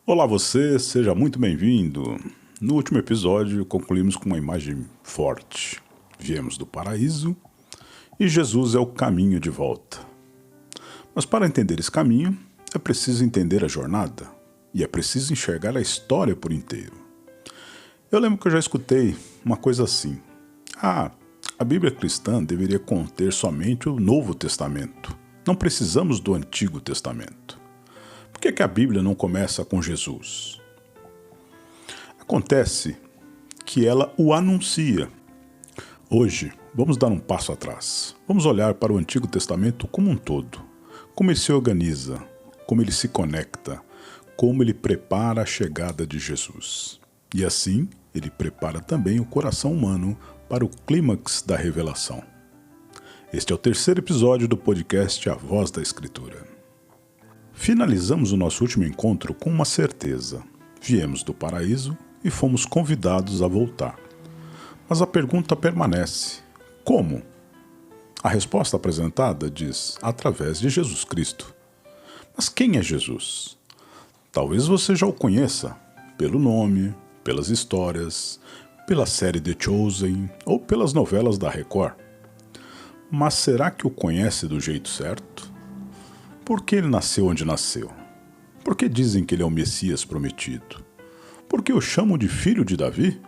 Olá você, seja muito bem-vindo. No último episódio concluímos com uma imagem forte. Viemos do paraíso e Jesus é o caminho de volta. Mas para entender esse caminho, é preciso entender a jornada e é preciso enxergar a história por inteiro. Eu lembro que eu já escutei uma coisa assim. A Bíblia cristã deveria conter somente o Novo Testamento. Não precisamos do Antigo Testamento. Por que a Bíblia não começa com Jesus? Acontece que ela o anuncia. Hoje, vamos dar um passo atrás. Vamos olhar para o Antigo Testamento como um todo. Como ele se organiza, como ele se conecta, como ele prepara a chegada de Jesus. E assim, ele prepara também o coração humano para o clímax da revelação. Este é o terceiro episódio do podcast A Voz da Escritura. Finalizamos o nosso último encontro com uma certeza. Viemos do paraíso e fomos convidados a voltar. Mas a pergunta permanece: como? A resposta apresentada diz: através de Jesus Cristo. Mas quem é Jesus? Talvez você já o conheça pelo nome, pelas histórias, pela série The Chosen ou pelas novelas da Record. Mas será que o conhece do jeito certo? Por que ele nasceu onde nasceu? Por que dizem que ele é o Messias prometido? Por que o chamam de filho de Davi?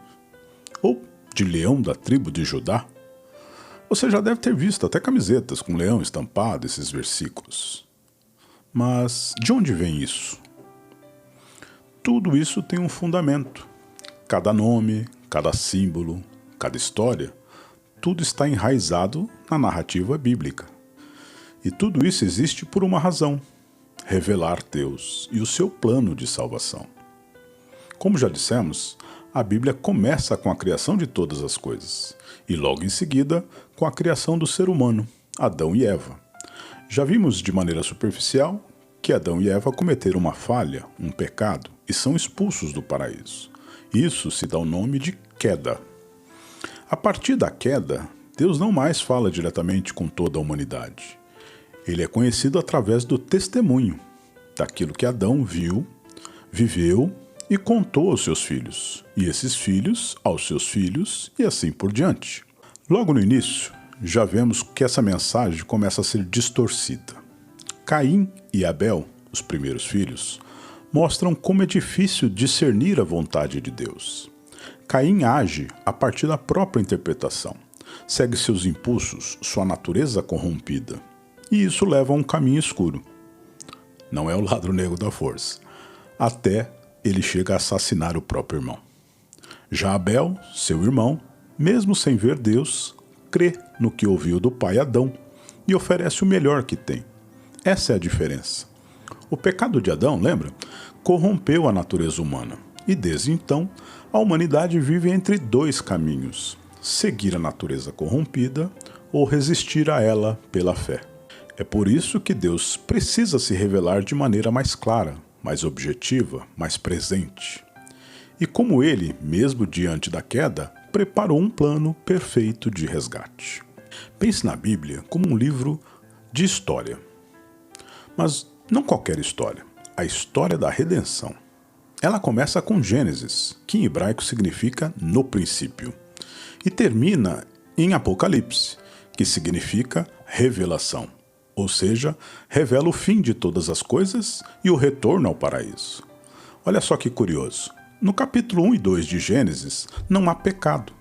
Ou de leão da tribo de Judá? Você já deve ter visto até camisetas com leão estampado esses versículos. Mas de onde vem isso? Tudo isso tem um fundamento. Cada nome, cada símbolo, cada história, tudo está enraizado na narrativa bíblica. E tudo isso existe por uma razão: revelar Deus e o seu plano de salvação. Como já dissemos, a Bíblia começa com a criação de todas as coisas, e logo em seguida com a criação do ser humano, Adão e Eva. Já vimos de maneira superficial que Adão e Eva cometeram uma falha, um pecado, e são expulsos do paraíso. Isso se dá o nome de queda. A partir da queda, Deus não mais fala diretamente com toda a humanidade. Ele é conhecido através do testemunho, daquilo que Adão viu, viveu e contou aos seus filhos, e esses filhos aos seus filhos, e assim por diante. Logo no início, já vemos que essa mensagem começa a ser distorcida. Caim e Abel, os primeiros filhos, mostram como é difícil discernir a vontade de Deus. Caim age a partir da própria interpretação, segue seus impulsos, sua natureza corrompida. E isso leva a um caminho escuro. Não é o lado negro da força. Até ele chega a assassinar o próprio irmão. Já Abel, seu irmão, mesmo sem ver Deus, crê no que ouviu do pai Adão e oferece o melhor que tem. Essa é a diferença. O pecado de Adão, lembra? Corrompeu a natureza humana. E desde então, a humanidade vive entre dois caminhos: seguir a natureza corrompida ou resistir a ela pela fé. É por isso que Deus precisa se revelar de maneira mais clara, mais objetiva, mais presente. E como ele, mesmo diante da queda, preparou um plano perfeito de resgate. Pense na Bíblia como um livro de história. Mas não qualquer história, a história da redenção. Ela começa com Gênesis, que em hebraico significa no princípio, e termina em Apocalipse, que significa revelação. Ou seja, revela o fim de todas as coisas e o retorno ao paraíso. Olha só que curioso. No capítulo 1 e 2 de Gênesis não há pecado.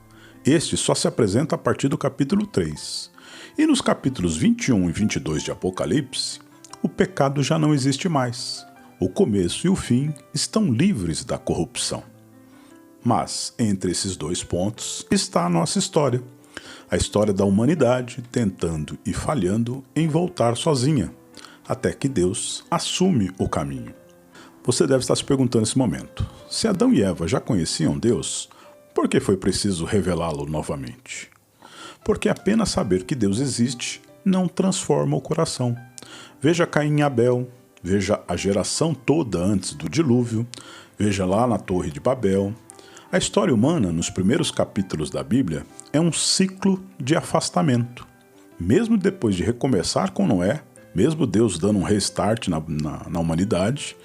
Este só se apresenta a partir do capítulo 3. E nos capítulos 21 e 22 de Apocalipse, o pecado já não existe mais. O começo e o fim estão livres da corrupção. Mas, entre esses dois pontos, está a nossa história. A história da humanidade tentando e falhando em voltar sozinha, até que Deus assume o caminho. Você deve estar se perguntando nesse momento: se Adão e Eva já conheciam Deus, por que foi preciso revelá-lo novamente? Porque apenas saber que Deus existe não transforma o coração. Veja Caim e Abel, veja a geração toda antes do dilúvio, veja lá na Torre de Babel. A história humana, nos primeiros capítulos da Bíblia, é um ciclo de afastamento. Mesmo depois de recomeçar com Noé, mesmo Deus dando um restart na humanidade,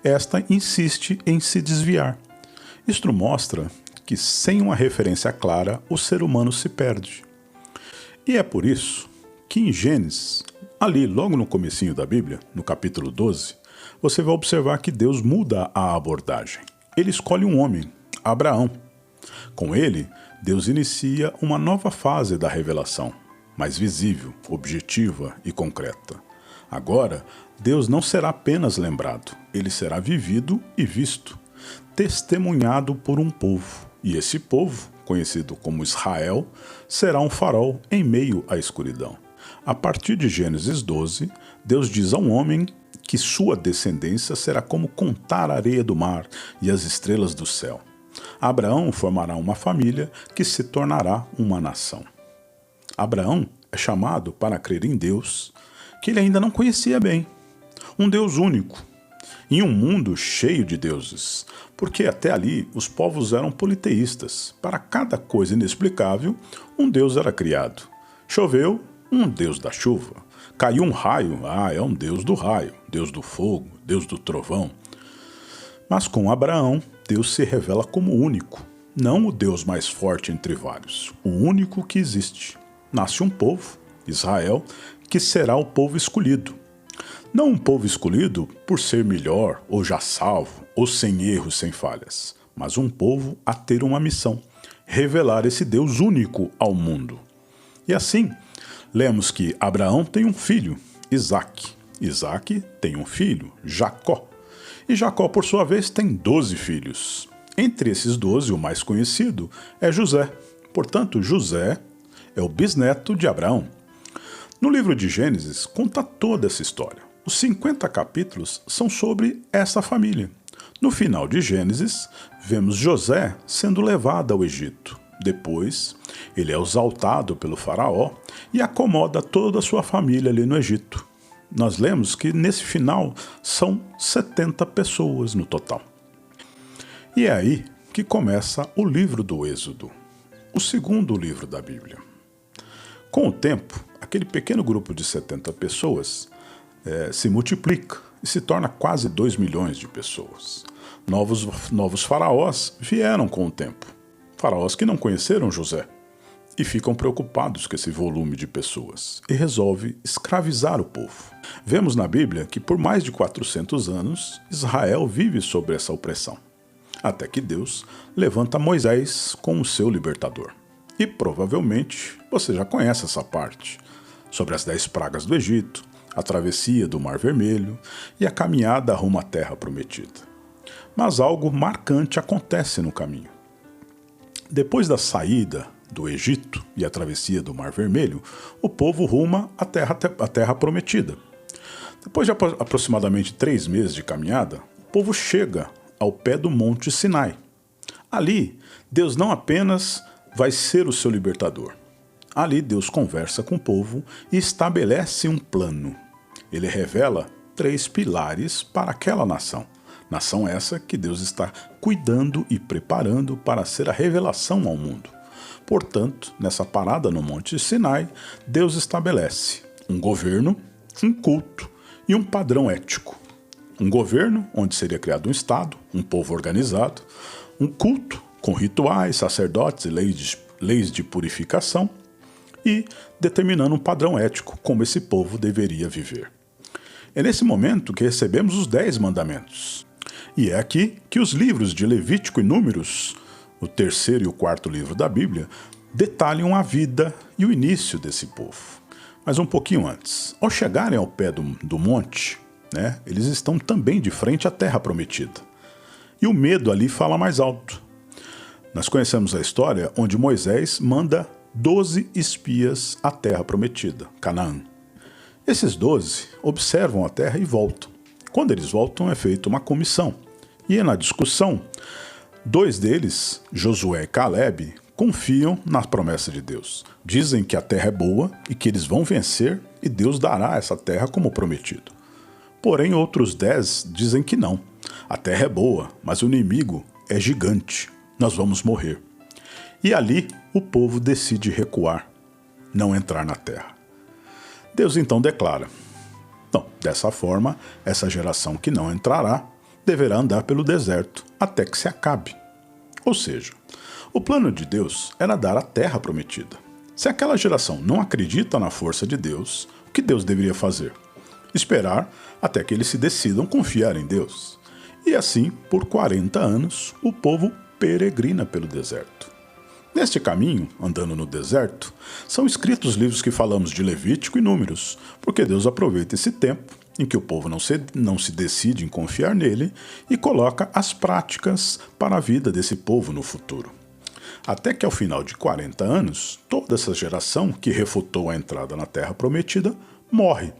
esta insiste em se desviar. Isto mostra que sem uma referência clara, o ser humano se perde. E é por isso que em Gênesis, ali logo no comecinho da Bíblia, no capítulo 12, você vai observar que Deus muda a abordagem. Ele escolhe um homem, Abraão. Com ele, Deus inicia uma nova fase da revelação, mais visível, objetiva e concreta. Agora, Deus não será apenas lembrado, ele será vivido e visto, testemunhado por um povo. E esse povo, conhecido como Israel, será um farol em meio à escuridão. A partir de Gênesis 12, Deus diz a um homem que sua descendência será como contar a areia do mar e as estrelas do céu. Abraão formará uma família que se tornará uma nação. Abraão é chamado para crer em Deus, que ele ainda não conhecia bem. Um Deus único, em um mundo cheio de deuses, porque até ali os povos eram politeístas. Para cada coisa inexplicável, um Deus era criado. Choveu, um Deus da chuva. Caiu um raio, é um Deus do raio, Deus do fogo, Deus do trovão. Mas com Abraão, Deus se revela como único, não o Deus mais forte entre vários, o único que existe. Nasce um povo, Israel, que será o povo escolhido. Não um povo escolhido por ser melhor, ou já salvo, ou sem erros, sem falhas, mas um povo a ter uma missão, revelar esse Deus único ao mundo. E assim, lemos que Abraão tem um filho, Isaque. Isaque tem um filho, Jacó. E Jacó, por sua vez, tem 12 filhos. Entre esses 12, o mais conhecido é José. Portanto, José é o bisneto de Abraão. No livro de Gênesis, conta toda essa história. Os 50 capítulos são sobre essa família. No final de Gênesis, vemos José sendo levado ao Egito. Depois, ele é exaltado pelo faraó e acomoda toda a sua família ali no Egito. Nós lemos que nesse final são 70 pessoas no total. E é aí que começa o livro do Êxodo, o segundo livro da Bíblia. Com o tempo, aquele pequeno grupo de 70 pessoas se multiplica e se torna quase 2 milhões de pessoas. Novos faraós vieram com o tempo. Faraós que não conheceram José e ficam preocupados com esse volume de pessoas e resolve escravizar o povo. Vemos na Bíblia que por mais de 400 anos Israel vive sob essa opressão, até que Deus levanta Moisés como seu libertador. E provavelmente você já conhece essa parte, sobre as 10 pragas do Egito, a travessia do Mar Vermelho e a caminhada rumo à Terra Prometida. Mas algo marcante acontece no caminho. Depois da saída do Egito e a travessia do Mar Vermelho, o povo ruma à Terra Prometida. Depois de aproximadamente 3 meses de caminhada, o povo chega ao pé do Monte Sinai. Ali, Deus não apenas vai ser o seu libertador. Ali Deus conversa com o povo e estabelece um plano. Ele revela 3 pilares para aquela nação. Nação essa que Deus está cuidando e preparando para ser a revelação ao mundo. Portanto, nessa parada no Monte Sinai, Deus estabelece um governo, um culto e um padrão ético. Um governo, onde seria criado um Estado, um povo organizado, um culto, com rituais, sacerdotes e leis de purificação, e determinando um padrão ético, como esse povo deveria viver. É nesse momento que recebemos os 10 mandamentos. E é aqui que os livros de Levítico e Números, o terceiro e o quarto livro da Bíblia, detalham a vida e o início desse povo. Mas um pouquinho antes, ao chegarem ao pé do monte, eles estão também de frente à Terra Prometida. E o medo ali fala mais alto. Nós conhecemos a história onde Moisés manda 12 espias à Terra Prometida, Canaã. Esses 12 observam a terra e voltam. Quando eles voltam, é feita uma comissão. E na discussão, 2 deles, Josué e Caleb, confiam na promessa de Deus. Dizem que a terra é boa e que eles vão vencer e Deus dará essa terra como prometido. Porém, outros 10 dizem que não. A terra é boa, mas o inimigo é gigante. Nós vamos morrer. E ali o povo decide recuar, não entrar na terra. Deus então declara: dessa forma, essa geração que não entrará deverá andar pelo deserto até que se acabe. Ou seja, o plano de Deus era dar a terra prometida. Se aquela geração não acredita na força de Deus, o que Deus deveria fazer? Esperar até que eles se decidam confiar em Deus. E assim, por 40 anos, o povo peregrina pelo deserto. Neste caminho, andando no deserto, são escritos livros que falamos de Levítico e Números, porque Deus aproveita esse tempo em que o povo não se decide em confiar nele e coloca as práticas para a vida desse povo no futuro. Até que ao final de 40 anos, toda essa geração que refutou a entrada na Terra Prometida morre,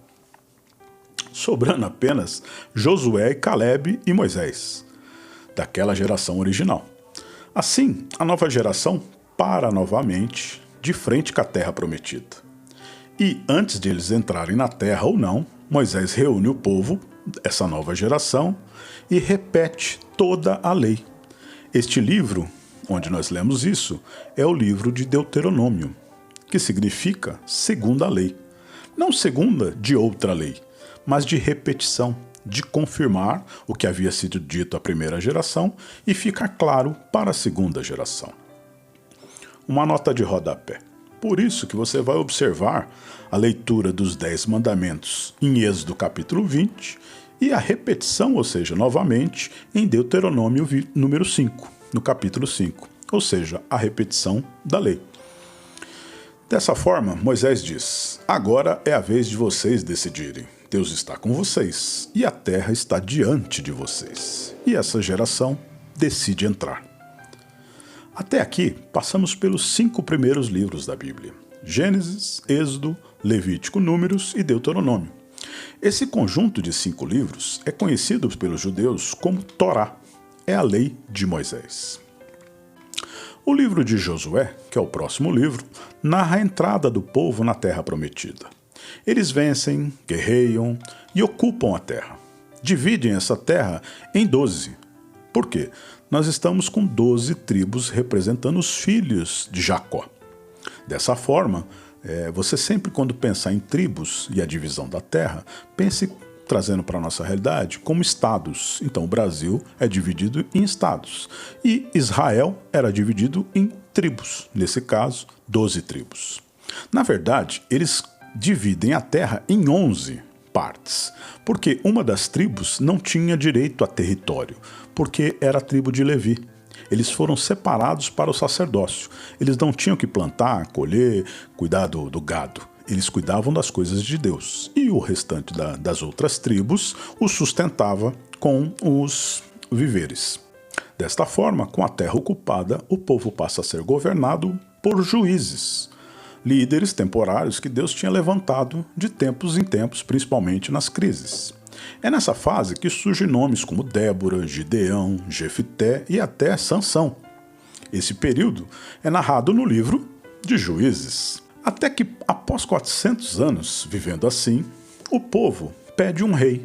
sobrando apenas Josué, Calebe e Moisés, daquela geração original. Assim, a nova geração para novamente de frente com a Terra Prometida. E antes de eles entrarem na Terra ou não, Moisés reúne o povo, essa nova geração, e repete toda a lei. Este livro, onde nós lemos isso, é o livro de Deuteronômio, que significa segunda lei. Não segunda de outra lei, mas de repetição, de confirmar o que havia sido dito à primeira geração e ficar claro para a segunda geração. Uma nota de rodapé. Por isso que você vai observar a leitura dos 10 mandamentos em Êxodo capítulo 20 e a repetição, ou seja, novamente, em Deuteronômio número 5, no capítulo 5, ou seja, a repetição da lei. Dessa forma, Moisés diz: agora é a vez de vocês decidirem. Deus está com vocês e a terra está diante de vocês. E essa geração decide entrar. Até aqui, passamos pelos 5 primeiros livros da Bíblia: Gênesis, Êxodo, Levítico, Números e Deuteronômio. Esse conjunto de 5 livros é conhecido pelos judeus como Torá, é a lei de Moisés. O livro de Josué, que é o próximo livro, narra a entrada do povo na Terra Prometida. Eles vencem, guerreiam e ocupam a terra. Dividem essa terra em 12. Por quê? Nós estamos com 12 tribos representando os filhos de Jacó. Dessa forma, você sempre quando pensar em tribos e a divisão da terra, pense, trazendo para a nossa realidade, como estados. Então o Brasil é dividido em estados e Israel era dividido em tribos, nesse caso 12 tribos. Na verdade, eles dividem a terra em 11 partes, porque uma das tribos não tinha direito a território, porque era a tribo de Levi. Eles foram separados para o sacerdócio. Eles não tinham que plantar, colher, cuidar do gado. Eles cuidavam das coisas de Deus. E o restante das outras tribos os sustentava com os viveres. Desta forma, com a terra ocupada, o povo passa a ser governado por juízes, líderes temporários que Deus tinha levantado de tempos em tempos, principalmente nas crises. É nessa fase que surgem nomes como Débora, Gideão, Jefité e até Sansão. Esse período é narrado no livro de Juízes. Até que, após 400 anos vivendo assim, o povo pede um rei.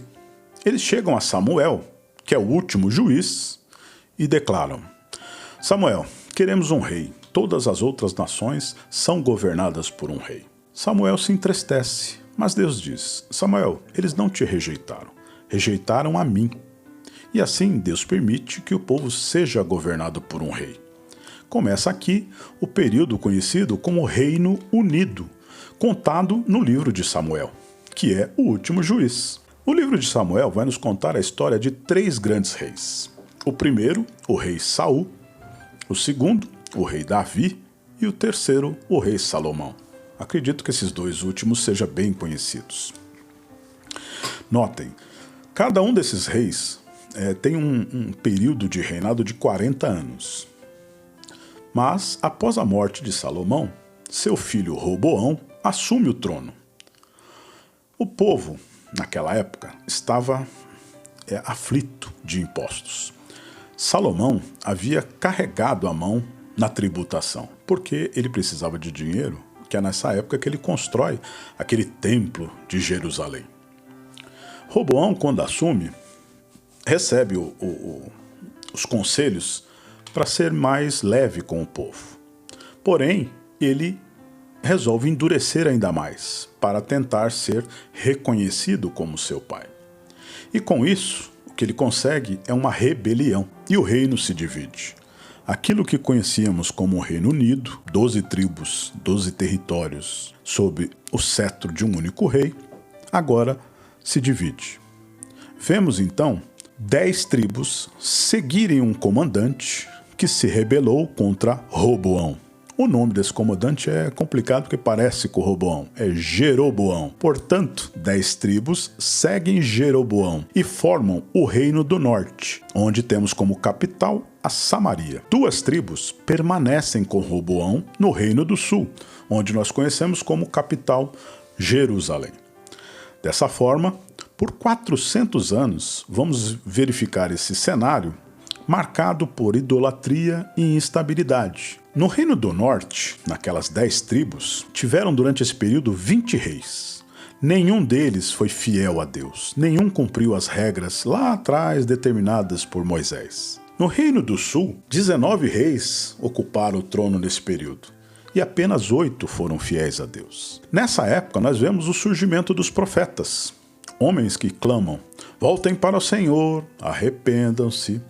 Eles chegam a Samuel, que é o último juiz, e declaram: Samuel, queremos um rei. Todas as outras nações são governadas por um rei. Samuel se entristece, mas Deus diz: Samuel, eles não te rejeitaram, rejeitaram a mim. E assim Deus permite que o povo seja governado por um rei. Começa aqui o período conhecido como Reino Unido, contado no livro de Samuel, que é o último juiz. O livro de Samuel vai nos contar a história de 3 grandes reis. O primeiro, o rei Saul. O segundo, o rei Davi. E o terceiro, o rei Salomão. Acredito que esses 2 últimos sejam bem conhecidos. Notem, cada um desses reis tem um período de reinado de 40 anos. Mas, após a morte de Salomão, seu filho Roboão assume o trono. O povo, naquela época, estava aflito de impostos. Salomão havia carregado a mão na tributação, porque ele precisava de dinheiro, que é nessa época que ele constrói aquele templo de Jerusalém. Roboão, quando assume, recebe os conselhos para ser mais leve com o povo. Porém, ele resolve endurecer ainda mais, para tentar ser reconhecido como seu pai. E com isso, o O que ele consegue é uma rebelião e o reino se divide. Aquilo que conhecíamos como o Reino Unido, 12 tribos, 12 territórios, sob o cetro de um único rei, agora se divide. Vemos então 10 tribos seguirem um comandante que se rebelou contra Roboão. O nome desse comandante é complicado porque parece com Roboão, é Jeroboão. Portanto, 10 tribos seguem Jeroboão e formam o Reino do Norte, onde temos como capital a Samaria. 2 tribos permanecem com Roboão no Reino do Sul, onde nós conhecemos como capital Jerusalém. Dessa forma, por 400 anos, vamos verificar esse cenário marcado por idolatria e instabilidade. No Reino do Norte, naquelas 10 tribos, tiveram durante esse período 20 reis. Nenhum deles foi fiel a Deus, nenhum cumpriu as regras lá atrás determinadas por Moisés. No Reino do Sul, 19 reis ocuparam o trono nesse período, e apenas 8 foram fiéis a Deus. Nessa época, nós vemos o surgimento dos profetas, homens que clamam: voltem para o Senhor, arrependam-se,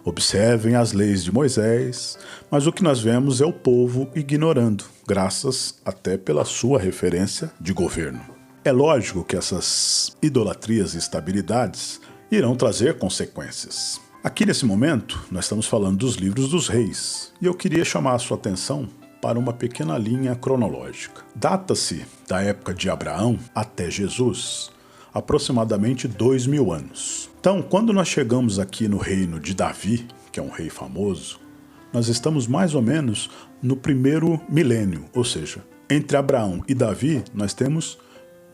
observem as leis de Moisés, mas o que nós vemos é o povo ignorando, graças até pela sua referência de governo. É lógico que essas idolatrias e instabilidades irão trazer consequências. Aqui nesse momento, nós estamos falando dos livros dos reis, e eu queria chamar a sua atenção para uma pequena linha cronológica. Data-se da época de Abraão até Jesus, aproximadamente 2000 anos. Então, quando nós chegamos aqui no reino de Davi, que é um rei famoso, nós estamos mais ou menos no primeiro milênio, ou seja, entre Abraão e Davi nós temos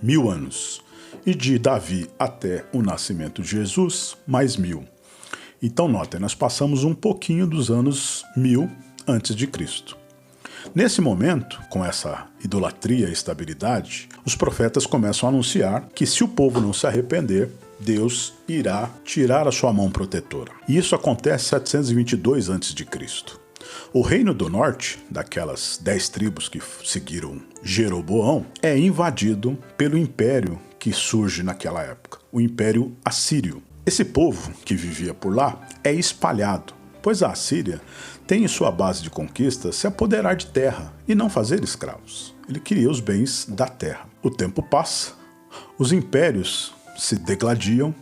1000 anos. E de Davi até o nascimento de Jesus, mais 1000. Então, notem, nós passamos um pouquinho dos anos 1000 antes de Cristo. Nesse momento, com essa idolatria e instabilidade, os profetas começam a anunciar que se o povo não se arrepender, Deus irá tirar a sua mão protetora. E isso acontece em 722 a.C. O Reino do Norte, daquelas 10 tribos que seguiram Jeroboão, é invadido pelo império que surge naquela época, o Império Assírio. Esse povo que vivia por lá é espalhado, pois a Assíria tem em sua base de conquista se apoderar de terra e não fazer escravos. Ele queria os bens da terra. O tempo passa, os impérios se degladiam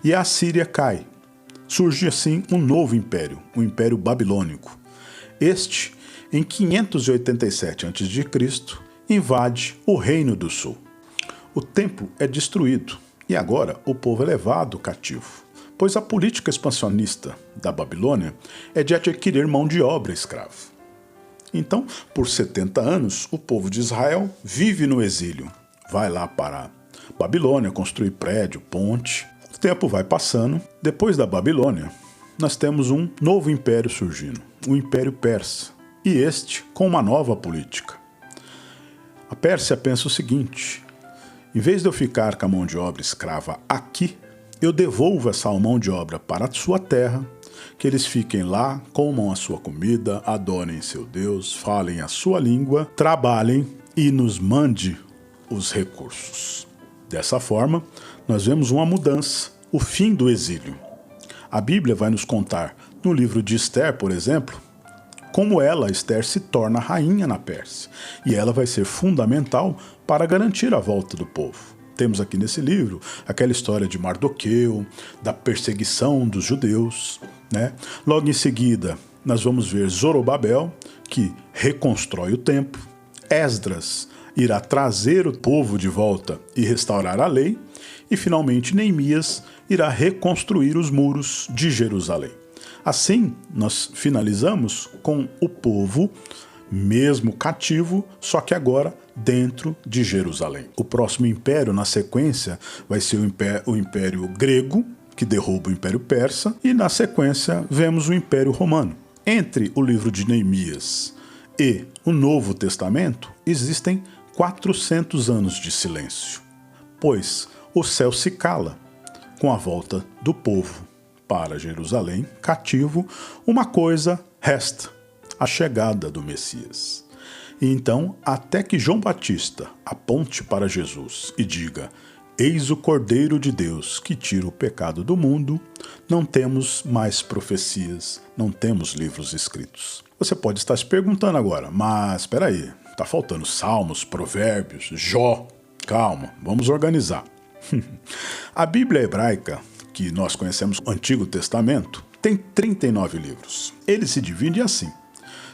e a Assíria cai. Surge assim um novo império, o Império Babilônico. Este, em 587 a.C., invade o Reino do Sul. O templo é destruído e agora o povo é levado cativo, pois a política expansionista da Babilônia é de adquirir mão de obra escrava. Então, por 70 anos, o povo de Israel vive no exílio. Vai lá para a Babilônia construir prédio, ponte. O tempo vai passando. Depois da Babilônia, nós temos um novo império surgindo, o Império Persa, e este com uma nova política. A Pérsia pensa o seguinte: em vez de eu ficar com a mão de obra escrava aqui, eu devolvo essa mão de obra para a sua terra, que eles fiquem lá, comam a sua comida, adorem seu Deus, falem a sua língua, trabalhem e nos mande os recursos. Dessa forma, nós vemos uma mudança, o fim do exílio. A Bíblia vai nos contar, no livro de Esther, por exemplo, como ela, Esther, se torna rainha na Pérsia, e ela vai ser fundamental para garantir a volta do povo. Temos aqui nesse livro aquela história de Mardoqueu, da perseguição dos judeus, né? Logo em seguida, nós vamos ver Zorobabel, que reconstrói o templo. Esdras irá trazer o povo de volta e restaurar a lei. E, finalmente, Neemias irá reconstruir os muros de Jerusalém. Assim, nós finalizamos com o povo mesmo cativo, só que agora dentro de Jerusalém. O próximo império, na sequência, vai ser o Império Grego, que derruba o Império Persa, e na sequência vemos o Império Romano. Entre o livro de Neemias e o Novo Testamento, existem 400 anos de silêncio, pois o céu se cala com a volta do povo para Jerusalém, cativo. Uma coisa resta: a chegada do Messias. E então, até que João Batista aponte para Jesus e diga: Eis o Cordeiro de Deus que tira o pecado do mundo. Não temos mais profecias, não temos livros escritos. Você pode estar se perguntando agora, mas espera aí, está faltando Salmos, Provérbios, Jó. Calma, vamos organizar. A Bíblia hebraica, que nós conhecemos o Antigo Testamento, tem 39 livros. Ele se divide assim: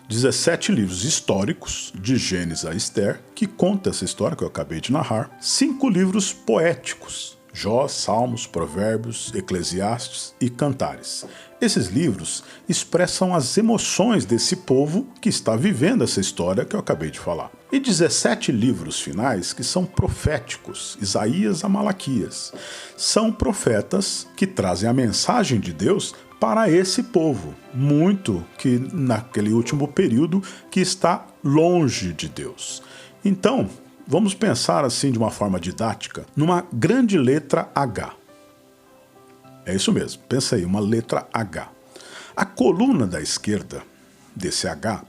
17 livros históricos, de Gênesis a Esther, que conta essa história que eu acabei de narrar. 5 livros poéticos, Jó, Salmos, Provérbios, Eclesiastes e Cantares. Esses livros expressam as emoções desse povo que está vivendo essa história que eu acabei de falar. E 17 livros finais que são proféticos, Isaías a Malaquias. São profetas que trazem a mensagem de Deus para esse povo, muito que naquele último período que está longe de Deus. Então, vamos pensar assim de uma forma didática, numa grande letra H. É isso mesmo, pensa aí, uma letra H. A coluna da esquerda desse H,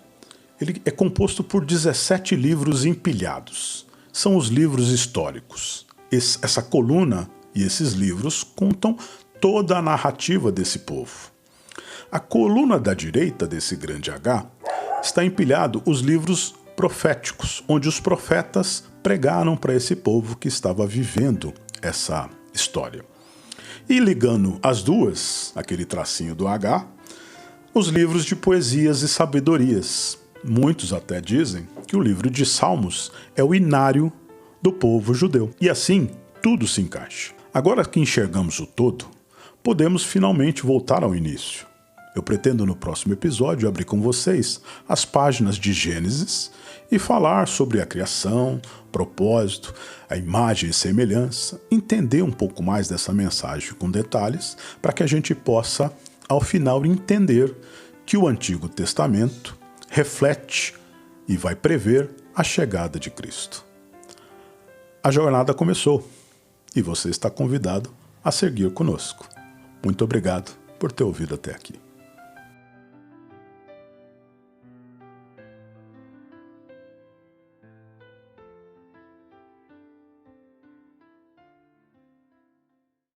ele é composto por 17 livros empilhados. São os livros históricos. Essa coluna e esses livros contam toda a narrativa desse povo. A coluna da direita desse grande H está empilhado os livros proféticos, onde os profetas pregaram para esse povo que estava vivendo essa história. E ligando as duas, aquele tracinho do H, os livros de poesias e sabedorias. Muitos até dizem que o livro de Salmos é o inário do povo judeu. E assim, tudo se encaixa. Agora que enxergamos o todo, podemos finalmente voltar ao início. Eu pretendo no próximo episódio abrir com vocês as páginas de Gênesis e falar sobre a criação, propósito, a imagem e semelhança, entender um pouco mais dessa mensagem com detalhes, para que a gente possa, ao final, entender que o Antigo Testamento reflete e vai prever a chegada de Cristo. A jornada começou e você está convidado a seguir conosco. Muito obrigado por ter ouvido até aqui.